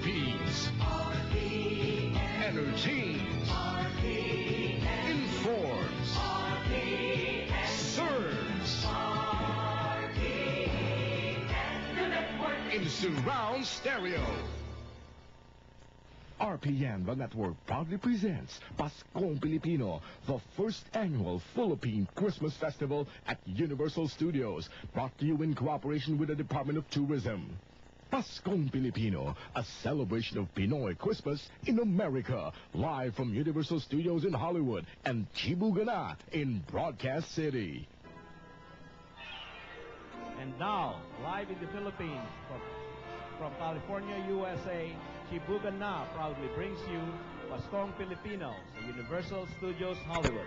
Philippines. Entertains. Informs. Serves. In surround stereo. RPN, the network, proudly presents Paskong Pilipino, the first annual Philippine Christmas Festival at Universal Studios, brought to you in cooperation with the Department of Tourism. Paskong Pilipino, a celebration of Pinoy Christmas in America, live from Universal Studios in Hollywood and Chibugana in Broadcast City. And now, live in the Philippines, from California, USA, Chibugana proudly brings you Paskong Pilipino sa Universal Studios Hollywood.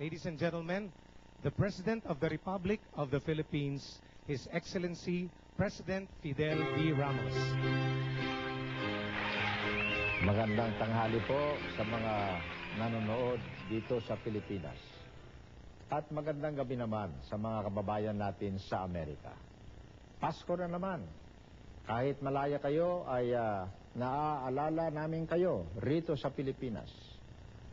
Ladies and gentlemen, the President of the Republic of the Philippines, His Excellency President Fidel V. Ramos. Magandang tanghali po sa mga nanonood dito sa Pilipinas. At magandang gabi naman sa mga kababayan natin sa Amerika. Pasko na naman. Kahit malaya kayo ay naaalala namin kayo rito sa Pilipinas.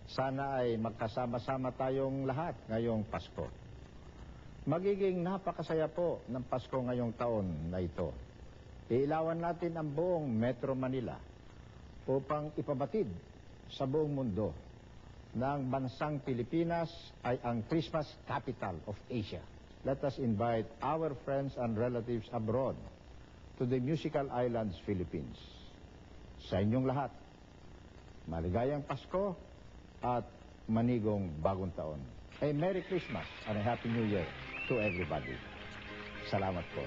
Sana ay magkasama-sama tayong lahat ngayong Pasko. Magiging napakasaya po ng Pasko ngayong taon na ito. Iilawan natin ang buong Metro Manila upang ipabatid sa buong mundo na ang bansang Pilipinas ay ang Christmas capital of Asia. Let us invite our friends and relatives abroad to the musical islands, Philippines. Sa inyong lahat, maligayang Pasko at manigong bagong taon. A Merry Christmas and a Happy New Year to everybody. Salamat po.